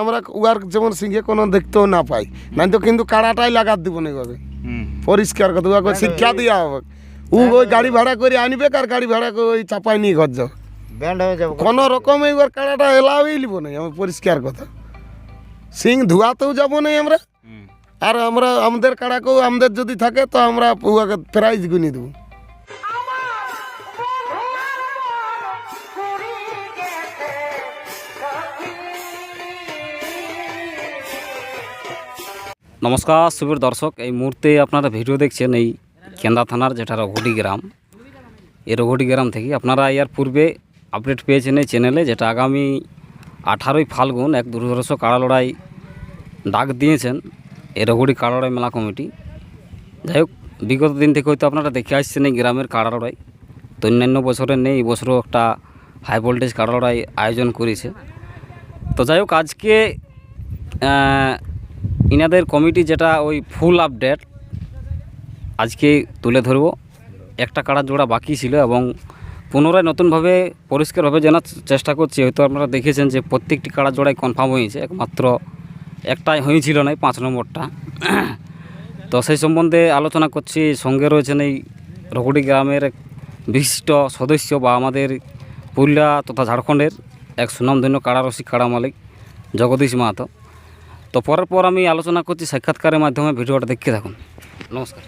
আমরা উয়ার যেমন সিংহে কোনো দেখতেও না পাই, নাই তো কিন্তু কাড়াটাই লাগাত দিব না এভাবে পরিষ্কার কথা। উহাকে শিক্ষা দেওয়া হবে, ওই গাড়ি ভাড়া করে আনবে আর গাড়ি ভাড়া করে ওই চাপাই নিয়ে ঘর যাও, ব্যান্ড হয়ে যাবে। কোনো রকমে উয়ার কাড়াটা এলাওই নিব না আমার পরিষ্কার কথা। সিং ধোয়াতেও যাবো না আমরা, আর আমরা আমাদের কাড়াকেও আমাদের যদি থাকে তো আমরা উহাকে প্রাইজ গুনি দেবো। নমস্কার সুবীর দর্শক, এই মুহূর্তে আপনারা ভিডিও দেখছেন এই কেন্দা থানার যেটা রঘুটি গ্রাম, এই রঘুটি গ্রাম থেকে আপনারা এর পূর্বে আপডেট পেয়েছেন এই চ্যানেলে, যেটা আগামী 18ই ফাল্গুন এক দুর্ধর্ষ কাড়া লড়াই ডাক দিয়েছেন এই রঘুটি কাড়া লড়াই মেলা কমিটি। যাই হোক, বিগত দিন থেকে হয়তো আপনারা দেখে আসছেন এই গ্রামের কাড়া লড়াই, তো অন্যান্য বছরে নেই, এই বছরও একটা হাই ভোল্টেজ কাড়া লড়াই আয়োজন করেছে। তো যাই হোক, আজকে ইনাদের কমিটি যেটা ওই ফুল আপডেট আজকে তুলে ধরব। একটা কাড়া জোড়া বাকি ছিল এবং পুনরায় নতুনভাবে পরিষ্কারভাবে জানার চেষ্টা করছি। হয়তো আপনারা দেখেছেন যে প্রত্যেকটি কাড়া জোড়াই কনফার্ম হয়েছে, একমাত্র একটাই হয়েছিল না, 5 নম্বরটা। তো সেই সম্বন্ধে আলোচনা করছি। সঙ্গে রয়েছেন এই রঘুটি গ্রামের এক বিশিষ্ট সদস্য বা আমাদের পুরুলিয়া তথা ঝাড়খণ্ডের এক সুনামধন্য কাড়া রসিক কাড়া মালিক জগদীশ মাহাতো। তো পরের পর আমি আলোচনা করছি সাক্ষাৎকারের মাধ্যমে, ভিডিওটা দেখতে থাকুন। নমস্কার।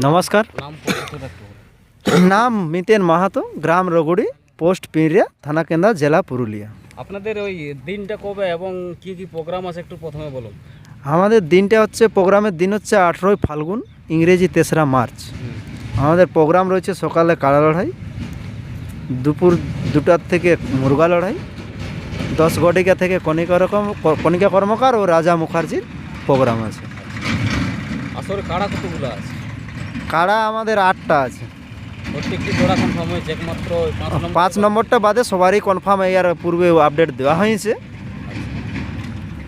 নমস্কার, নাম মিতেন মাহাতো, গ্রাম রঘুড়ি, পোস্ট পিঁড়িয়া, থানা কেন্দ্রা, জেলা পুরুলিয়া। আপনাদের ওই দিনটা কবে এবং কি কি প্রোগ্রাম আছে একটু প্রথমে বলুন। আমাদের দিনটা হচ্ছে, প্রোগ্রামের দিন হচ্ছে 18ই ফাল্গুন, ইংরেজি 3রা মার্চ। আমাদের প্রোগ্রাম রয়েছে সকালে কাড়া লড়াই, দুপুর 2টার থেকে মুরগা লড়াই, 10 গটিকা থেকে কণিকা কর্মকার ও রাজা মুখার্জির প্রোগ্রাম আছে। আসলে কাড়া কতগুলো আছে? কাড়া আমাদের 8টা আছে। প্রত্যেকটি জোড়া কনফার্ম হয়েছে, একমাত্র 5 নম্বরটা বাদে সবারই কনফার্ম, এর পূর্বে আপডেট দেওয়া হয়েছে।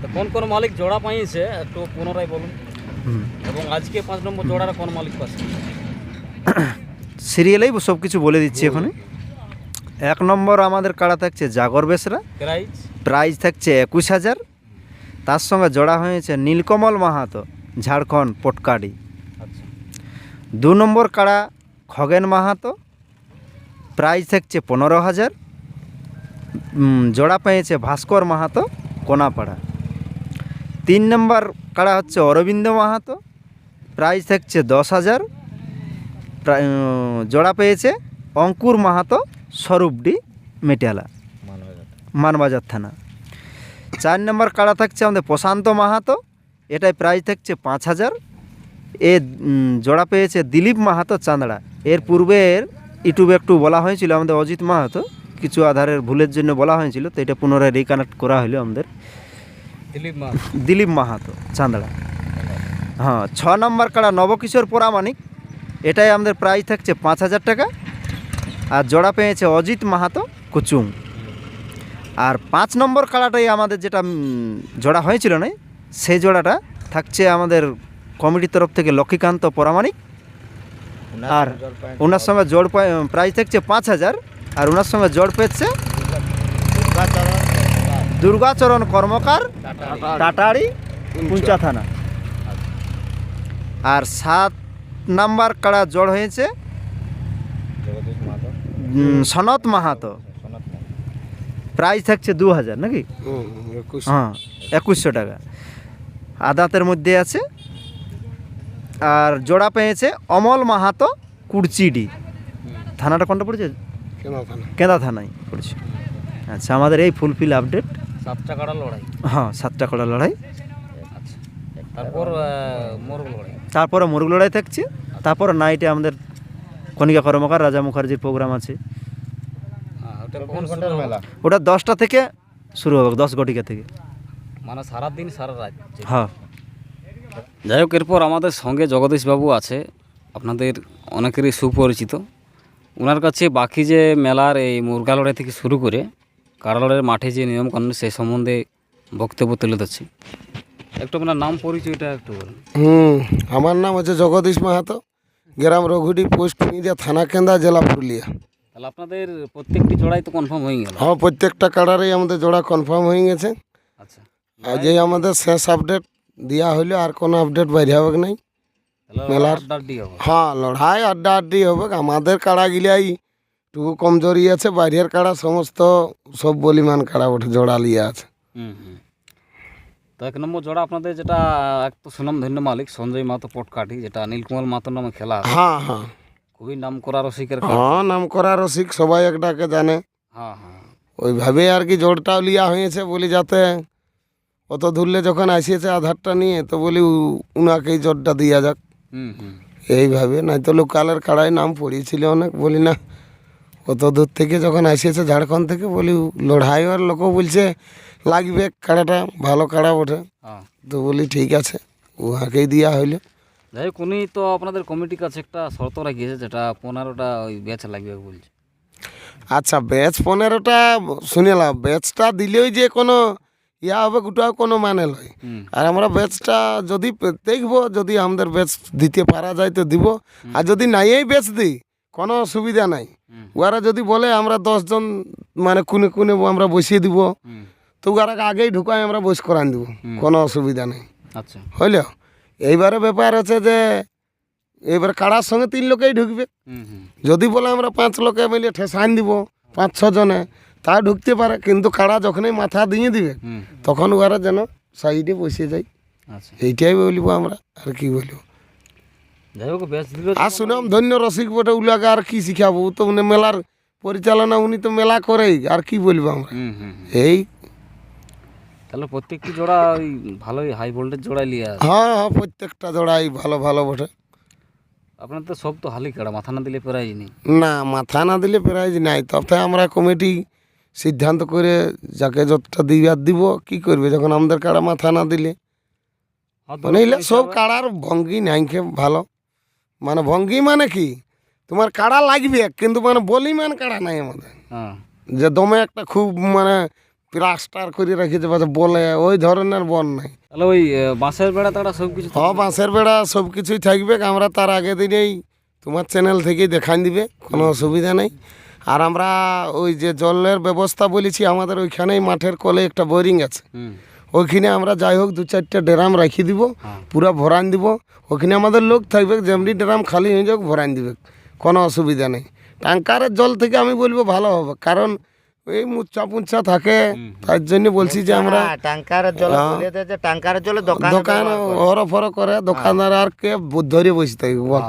তো কোন কোন মালিক জোড়া পাইছে একটু পুনরায় বলুন, এবং আজকে 5 নম্বর জোড়ার কোন মালিক পাচ্ছে? সিরিয়ালেই সব কিছু বলে দিচ্ছি এখানে। 1 নম্বর আমাদের কাড়া থাকছে জাগর বেসরা, প্রাইজ থাকছে 21,000। তার সঙ্গে জোড়া হয়েছে নীলকমল মাহাতো, ঝাড়খণ্ড পটকাডি। 2 নম্বর কাড়া খগেন মাহাতো, প্রাইজ থাকছে 15,000। জোড়া পেয়েছে ভাস্কর মাহাতো, কোনাপাড়া। 3 নম্বর কাড়া হচ্ছে অরবিন্দ মাহাতো, প্রাইজ থাকছে 10,000। জোড়া পেয়েছে অঙ্কুর মাহাতো, স্বরূপডি, মেটিয়ালা, মানবাজার থানা। 4 নম্বর কাড়া থাকছে আমাদের প্রশান্ত মাহাতো, এটাই প্রাইজ থাকছে 5,000। এ জোড়া পেয়েছে দিলীপ মাহাতো, চাঁদড়া। এর পূর্বের ইউটিউবে একটু বলা হয়েছিল আমাদের অজিত মাহাতো, কিছু আধারের ভুলের জন্য বলা হয়েছিল, তো এটা পুনরায় রিকানেক্ট করা হলো আমাদের দিলীপ মাহাতো, চাঁদড়া। হ্যাঁ, 6 নম্বর কাড়া নবকিশোর পরামানিক, এটাই আমাদের প্রাইজ থাকছে 5,000 টাকা। আর জোড়া পেয়েছে অজিত মাহাতো, কুচুং। আর 5 নম্বর কাড়াটাই আমাদের যেটা জোড়া হয়েছিল না, সেই জোড়াটা থাকছে আমাদের কমিটির তরফ থেকে লক্ষ্মীকান্ত পরামানিক। আর ওনার সঙ্গে জোড় প্রাইজ থাকছে 5,000। আর ওনার সঙ্গে জোড় পেয়েছে দুর্গাচরণ কর্মকার, টাটাড়ি, পুঞ্চা থানা। আর 7 নাম্বার কাড়া জোড় হয়েছে সনত মাহাতো, প্রাইজ থাকছে 2,000 নাকি? হ্যাঁ, 2100 টাকা, আদাতের মধ্যে আছে। আর জোড়া পেয়েছে অমল মাহাতো, কুড়চিডি। থানাটা কোনটা পড়েছে? কেন্দা থানায় পড়েছে। আচ্ছা, আমাদের এই ফুলফিল আপডেট। 7টা কাড়া লড়াই? হ্যাঁ, 7টা কাড়া লড়াই। তারপরে মুরগ লড়াই থাকছে। তারপরে নাইটে আমাদের কণিকা কর্মকার, রাজা মুখার্জির প্রোগ্রাম আছে। ওটা 10টা থেকে শুরু হবে, 10 গটিকা থেকে, মানে সারাদিন সারা রাত। হ্যাঁ। যাই হোক, এরপর আমাদের সঙ্গে জগদীশবাবু আছে, আপনাদের অনেকেরই সুপরিচিত। ওনার কাছে বাকি যে মেলার এই মুরগা লড়াই থেকে শুরু করে কাড়া লড়াইয়ের মাঠে যে নিয়মকানুন, সেই সম্বন্ধে বক্তব্য তুলে ধরছি। একটু আপনার নাম পরিচয়টা একটু বলুন। আমার নাম হচ্ছে জগদীশ মাহাতো, গ্রাম রঘুডি, পোস্ট পিঁড়িয়া, থানা কেন্দ্রা, জেলা পুরুলিয়া। তাহলে আপনাদের প্রত্যেকটি জোড়াই তো কনফার্ম হয়ে গেল? হ্যাঁ, প্রত্যেকটা কাড়ারই আমাদের জোড়া কনফার্ম হয়ে গেছে। আজ এই আমাদের শেষ আপডেট দেওয়া হইলো, আর কোনো আপডেট বাইরে হবে নাই। মেলার আড্ডাড্ডি হবে। হ্যাঁ, লড়াই আড্ডা আড্ডি হবে। আমাদের কাড়া গিলাই একটু কমজোরি আছে, বাইরের কাড়া সমস্ত সব বলিমান কাড়া ওঠে জোড়া লিয়ে আছে। তো 1 নম্বর জোড়া আপনাদের যেটা এক তো সুনামধন্য মালিক সঞ্জয় মাহাতো পটকাঠি, যেটা নীলকমল মাহাতোর নামে খেলা হয়। হ্যাঁ হ্যাঁ খুবই নাম করা রসিকের হ্যাঁ, নাম করা রসিক, সবাই একটাকে জানে। হ্যাঁ হ্যাঁ ওইভাবে আর কি জোরটাও লিয়া হয়েছে, বলি যাতে অত ধরলে যখন আসিয়েছে আধারটা নিয়ে, তো বলি উনাকেই জোরটা দিয়া যাক। এইভাবে, নাই তো লোকালের কাড়ায় নাম পড়িয়েছিল অনেক, বলি না অত দূর থেকে যখন আসিয়েছে ঝাড়খণ্ড থেকে, বলি লড়াই আর লোকও বলছে লাগবে কাড়াটা, ভালো কাড়া ওঠে। হ্যাঁ। তো বলি ঠিক আছে, উহাকেই দেওয়া হইলো। যাই হোক, উনি তো আপনাদের কমিটির কাছে একটা শর্ত রাখিয়েছে, যেটা 15টা ওই ব্যাচ লাগবে বলছে। আচ্ছা, ব্যাচ 15টা শুনেলাম, ব্যাচটা দিলেই যে কোনো ইয়া হবে ওটাও কোনো মানে নয়। আর আমরা ব্যাচটা যদি দেখবো, যদি আমাদের ব্যাচ দিতে পারা যায় তো দিব, আর যদি নাইই ব্যাচ দিই কোনো অসুবিধা নাই। ওরা যদি বলে আমরা 10 জন মানে কোনে কোনে আমরা বসিয়ে দিব, তো ওরা আগেই ঢুকাই আমরা বস করান দিব, কোনো অসুবিধা নেই। আচ্ছা, হইল। এইবারে ব্যাপার হচ্ছে যে এবার কাড়ার সঙ্গে 3 লোকেই ঢুকবে। যদি বলে আমরা 5 লোকে মিলে ঠেসান দিব 5-6 জনে, তা ঢুকতে পারে, কিন্তু কাড়া যখনই মাথা দিয়ে দিবে তখন ওরা যেন সাইডে বসে যায়। আচ্ছা, এইটাই বলবো আমরা, আর কি বলবো। যাই হোক, ব্যাচ দিলে আর শুনাম ধন্য রসিক বটে, উলাকে আর কি শিখাবো, তো উনি মেলার পরিচালনা, উনি তো মেলা করেই, আর কি বলবো আমরা। এই তাহলে প্রত্যেকটি জোড়া ওই ভালোই হাই ভোল্টেজ জোড়াই লিয়ে আছে। হ্যাঁ হ্যাঁ, প্রত্যেকটা জোড়াই ভালো ভালো বটে। আপনার তো সব তো হালি কাড়া, মাথা না দিলে প্রাইজ নেই। না, মাথা না দিলে প্রাইজ নাই। তবে আমরা কমিটি সিদ্ধান্ত করে যাকে যতটা দিবার দিব, কি করবে যখন আমাদের কাড়া মাথা না দিলে। মানে এগুলা সব কাড়ার ভঙ্গি নাইকে ভালো, মানে ভঙ্গি মানে কি, তোমার কাড়া লাগবে, কিন্তু মানে বলি মানে কাড়া নাই আমাদের, হ্যাঁ, যে দমে একটা খুব মানে প্লাস্টার করে রেখেছে বলে, ওই ধরনের বন নাই। তাহলে ওই বাঁশের বেড়া তাড়া সব কিছু। হ্যাঁ, বাঁশের বেড়া সব কিছুই থাকবে। আমরা তার আগে দিনেই তোমার চ্যানেল থেকেই দেখান দিবে, কোনো অসুবিধা নেই। আর আমরা ওই যে জলের ব্যবস্থা বলেছি, আমাদের ওইখানেই মাঠের কোলে একটা বোরিং আছে, ওইখানে আমরা যাই হোক 2-4টা ড্রাম রাখি দিব, পুরা ভরান দিব। ওখানে আমাদের লোক থাকবে, যেমনি ড্রাম খালি হয়ে যাক ভরান দিবে, কোনো অসুবিধা নেই। ট্যাঙ্কারের জল থেকে আমি বলবো ভালো হবে, কারণ এই মুচ্ছা পুঞ্চা থাকে, তার জন্য বলছি যে আমরা ট্যাঙ্কারের জল ট্যাঙ্কারের জলে দোকান হরফর করে, দোকানদার আর কে ধরে বসে থাকবে বল।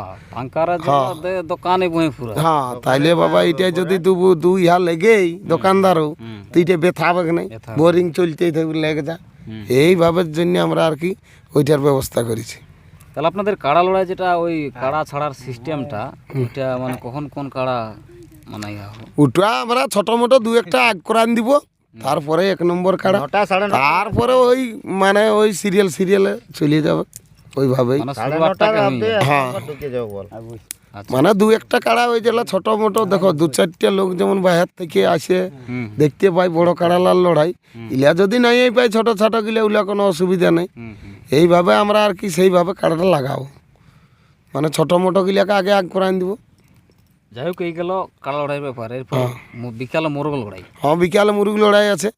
দোকানে বই পুরো। হ্যাঁ, তাইলে বাবা এটা যদি দুই ইহা লেগেই দোকানদারও, তো এটা ব্যথা হবে নাই, বোরিং চলতেই থাকবে, লেগে যা। এইভাবে জন্য আমরা আর কি ওইটার ব্যবস্থা করেছি। তাহলে আপনাদের কাড়া লড়াই যেটা ওই কাড়া ছাড়ার সিস্টেমটা, ওইটা মানে কখন কোন কাড়া মানে ওটা আমরা ছোট মোটো 2-1টা আগ করান দিব, তারপরে 1 নম্বর কাড়া, তারপরে ওই মানে ওই সিরিয়ালে চলে যাবে ওইভাবেই। হ্যাঁ, মানে 2-1টা কাড়া ওই যেগুলো ছোট মোটো, দেখো 2-4টা লোক যেমন বাহির থেকে আসে দেখতে পাই বড় কাড়ালার লড়াই, ইলা যদি নাই পাই ছোট ছোট গিলে, ওগুলা কোনো অসুবিধা নেই। এইভাবে আমরা আর কি সেইভাবে কাড়াটা লাগাবো, মানে ছোট মোটো গিলাকে আগে আগ করান দিব। যাই হোক, এই গেল কাড়া লড়াইয়ের ব্যাপার। এরপর বিকালে মোরগ লড়াই। হ্যাঁ, বিকালে মুরগ লড়াই আছে।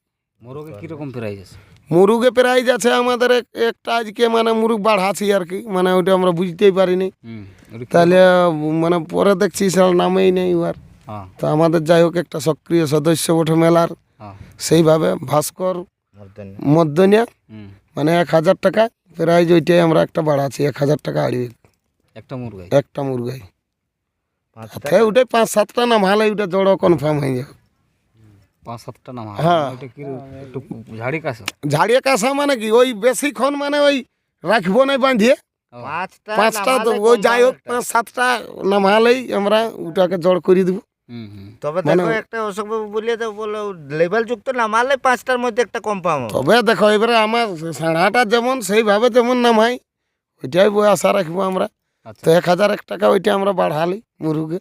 মোরগে কিরকম প্রাইজ আছে? মুরুগে প্রাইজ আছে আমাদের একটা আজকে, মানে মুরগ বাড়াছি আর কি, মানে ওইটা আমরা বুঝতেই পারিনি। তাহলে মানে পরে দেখছি সেটা নামেই নেই ওর। তো আমাদের যাই হোক একটা সক্রিয় সদস্য ওঠে মেলার, সেইভাবে ভাস্কর মধ্যনিয়া, মানে 1000 টাকা প্রাইজ, ওইটাই আমরা একটা বাড়াচ্ছি, 1000 টাকা আড়িয়ে একটা মুরগাই। ওটাই 5-7টা নাম হালে, ওটা জড়ো কনফার্ম হয়ে যাবে। 5-7টা নাম? হ্যাঁ, ঝাড়িয়ে কাঁসা মানে কি, ওই বেশিক্ষণ মানে ওই রাখবো না বাঁধিয়ে, 5টা তো ওই যাই হোক 5-7টা নামালেই আমরা ওটাকে জড় করে দিব। তবে দেখো একটা অশোক বাবু বলিয়ে দাও, বলো লেভেল যুক্ত নামালে 5টার মধ্যে একটা কম পাবো। তবে দেখো এবারে আমার সাড়াটা যেমন সেইভাবে যেমন নামাই, ওইটাই আশা রাখবো আমরা। তো 1001 টাকা ওইটা আমরা বাড়ালি মুরুগে,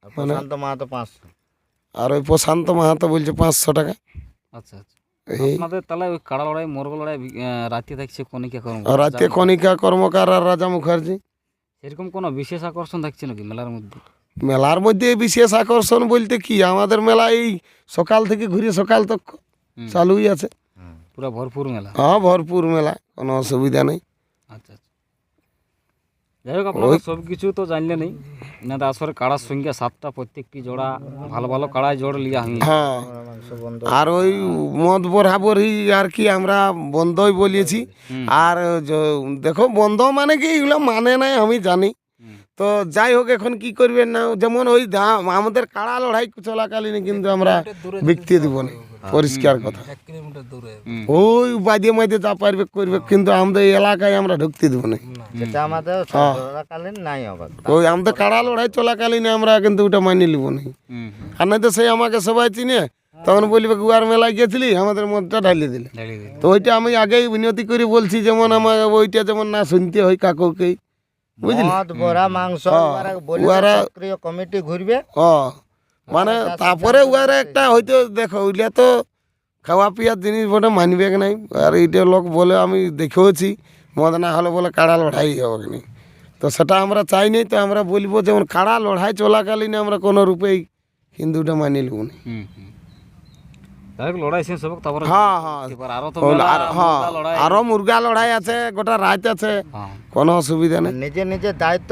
মানে মাহাতো 500, আর ওই প্রশান্ত মাহাতো বলছে 500 টাকা। আচ্ছা আচ্ছা। আপনাদের তাহলে ওই কাড়া লড়াই মোরগ লড়াই রাতে থাকছে কণিকা কর্মকার, রাতে কণিকা কর্মকার আর রাজা মুখার্জি। সেরকম কোনো বিশেষ আকর্ষণ থাকছে নাকি মেলার মধ্যে? মেলার মধ্যে বিশেষ আকর্ষণ বলতে কি, আমাদের মেলা এই সকাল থেকে ঘুরে সকাল তক চালুই আছে। পুরো ভরপুর মেলা। হ্যাঁ ভরপুর মেলা, কোনো অসুবিধা নেই। আচ্ছা আচ্ছা, যাই হোক আপনারা সব কিছু তো জানলে নেই না, আসলে কাড়ার সংখ্যা 7টা, প্রত্যেকটি জোড়া ভালো ভালো কাড়ায় জোড় লিয়া হয়নি। হ্যাঁ আর ওই মদ বরাবরই আর কি আমরা বন্ধই বলিয়েছি। আর দেখো বন্ধ মানে কি এগুলো মানে নাই আমি জানি, তো যাই হোক এখন কি করবেন না, যেমন ওই আমাদের কাড়া লড়াই চলাকালীন কিন্তু আমরা বিকতে দিব না, পরিষ্কার কথা। ওই বাদিয়ে মাইতে যা পারবে করবে, কিন্তু আমাদের এই এলাকায় আমরা ঢুকতে দিব না, যেটা আমাদের চলাকালীন নাই হবে। ওই আমাদের কাড়া লড়াই চলাকালীন আমরা কিন্তু ওটা মানিয়ে নিব না। আর নাই তো সেই আমাকে সবাই চিনে, তখন বলবে গুয়ার মেলায় গেছিলি আমাদের মদটা ঢালিয়ে দিলে। তো ওইটা আমি আগেই বিনতি করে বলছি, যেমন আমার ওইটা যেমন না শুনতে হয় কাকুকে, বুঝলি? কমিটি ঘুরবে মানে তারপরে উয়ারা একটা হয়তো দেখো ওইটা তো খাওয়া পিয়ার জিনিস বটে, মানবে নাই। আর এইটা লোক বলে আমি দেখেওছি, মদ না হলে বলে কাড়া লড়াই হবে না, তো সেটা আমরা চাই নাই। তো আমরা বলবো যেমন কাড়া লড়াই চলাকালীন আমরা কোনো রূপেই কিন্তু ওটা মানি নেব না। লড়াই শেষ হবে তারপরে। হ্যাঁ হ্যাঁ আরো মুরগা লড়াই আছে, গোটা রাত আছে, কোনো অসুবিধা নেই। নিজের নিজের দায়িত্ব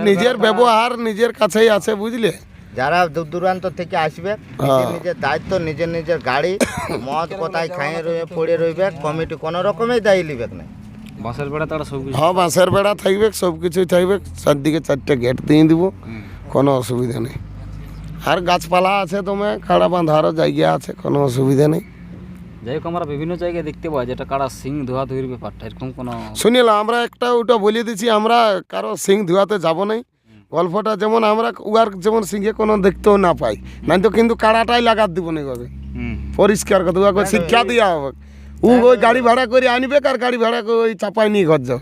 নিজের ব্যবহার নিজের কাছেই আছে, বুঝলে? যারা দূর দূরান্ত থেকে আসবে নিজের দায়িত্ব, নিজের গাড়ি মদ কোথায় খাইয়ে রইবে পড়ে রইবে, কমিটি কোনো রকমের দায়ী লিবে না। বাঁশের বেড়া তারা সব কিছু, হ্যাঁ বাঁশের বেড়া থাকবে, সব কিছুই থাকবে, চারদিকে 4টা গেট দিয়ে দিব, কোনো অসুবিধা নেই। আর গাছপালা আছে, তোমার কাড়া বাঁধারও জায়গা আছে, কোনো অসুবিধা নেই। যাই হোক আমরা বিভিন্ন জায়গায় দেখতে পাই যেটা কাড়া সিং ধোয়া ধুইর ব্যাপারটা, এরকম কোনো শুনিল আমরা একটা ওটা বলে দিচ্ছি, আমরা কারো সিং ধোয়াতে যাব নাই। গল্পটা যেমন আমরা উয়ার যেমন সিংহে কোনো দেখতেও না পাই, নাই তো কিন্তু কাড়াটাই লাগাত দিব না এইভাবে, পরিষ্কার কথা। উহাকে শিক্ষা দেওয়া হবে, ওই গাড়ি ভাড়া করে আনবে, আর গাড়ি ভাড়া করে ওই চাপাই নিয়ে ঘর যাও,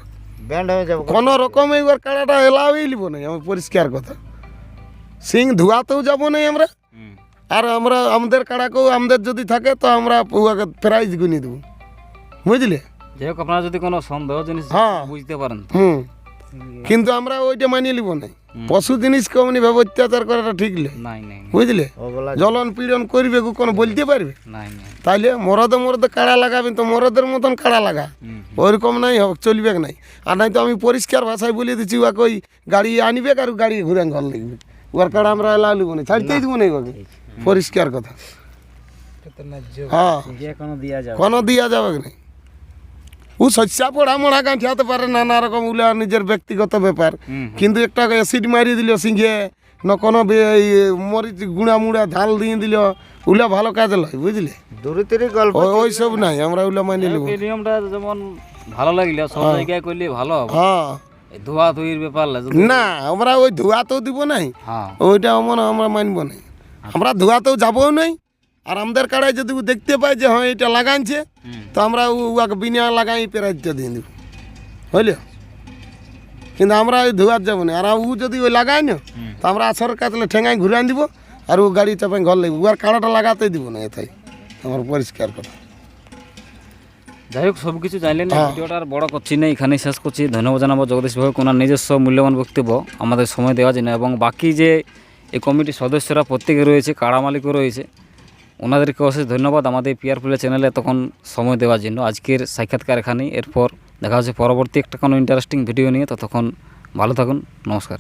ব্যান্ড হয়ে যাবে, কোনো রকমে উয়ার কাড়াটা এলাওই নিব না, আমি পরিষ্কার কথা। সিং ধোয়াতেও যাব না আমরা, আর আমরা আমাদের কাড়াকেও আমাদের যদি থাকে তো আমরা উহাকে প্রাইজ গুনি দেবো, বুঝলে? যাই হোক আপনারা যদি কোনো সন্দেহ জিনিস বুঝতে পারেন, কিন্তু আমরা ওইটা মানিয়ে নিব না। পশু জিনিসকে অমনি ভাবে অত্যাচার করাটা ঠিক নাই, বুঝলে? জ্বলন পীড়ন করবে কোনো বলতে পারবে? তাইলে মরদে কাড়া লাগাবেন তো মরদের মতন কাড়া লাগা, ওইরকম নাই হোক, চলবে নাই। আর নাই তো আমি পরিষ্কার ভাষায় বলে দিচ্ছি, ওকে ওই গাড়ি আনবে আর গাড়ি ঘুরে ঘর লাগবে, ওর কাড়া আমরা এলাও লিব না, ছাড়তেই দিব না ওকে, পরিষ্কার কথা। হ্যাঁ কোনো দিয়া যাবে না। ও শস্যা পোড়া মোড়া গাঁঠি হতে পারে, নানা রকম উলা নিজের ব্যক্তিগত ব্যাপার, কিন্তু একটা অ্যাসিড মারিয়ে দিল সিংহে, না কোনো মরিচ গুঁড়া মুড়া ঝাল দিয়ে দিল, উলা ভালো কাজে লয়, বুঝলে? ওই সব নাই, আমরা উলা মানি নেব। নিয়মটা যেমন ভালো লাগলে সব জায়গায় করলে ভালো হবে। হ্যাঁ ধোয়া ধুইর ব্যাপার না, আমরা ওই ধোয়াতেও দিব নাই, ওইটা আমরা মানব না। আমরা ধোয়াতেও যাবও নাই, আর আমাদের কাড়ায় যদি দেখতে পাই যে হ্যাঁ এটা লাগাইছে, তো আমরা উয়াকে বিনা লাগাই প্রাইজটা দিয়ে দেব, বুঝলি? কিন্তু আমরা ওই ধোয়ার যাবো না, আর ও যদি ওই লাগাই না তো আমরা আসরের কাছে ঠেঙাই ঘুরে আন দিব, আর ও গাড়ি চাপাই ঘর লাগবে, উয়ার কাড়াটা লাগাতেই দিব না, এটাই আমার পরিষ্কার কথা। যাই হোক সব কিছু জানলেন, ভিডিওটা আর বড় করছি না, এখানেই শেষ করছি। ধন্যবাদ জানাবো জগদীশ ভাই, ওনার নিজস্ব মূল্যবান বক্তব্য আমাদের সময় দেওয়ার জন্য, এবং বাকি যে এই কমিটির সদস্যরা প্রত্যেকে রয়েছে, কাড়া মালিকও রয়েছে, ওনাদেরকে অশেষ ধন্যবাদ আমাদের পিআরপিএল চ্যানেলে তখন সময় দেওয়ার জন্য। আজকের সাক্ষাৎকার এখানেই, এরপর দেখা হচ্ছে পরবর্তী একটা কোনো ইন্টারেস্টিং ভিডিও নিয়ে। ততক্ষণ ভালো থাকুন, নমস্কার।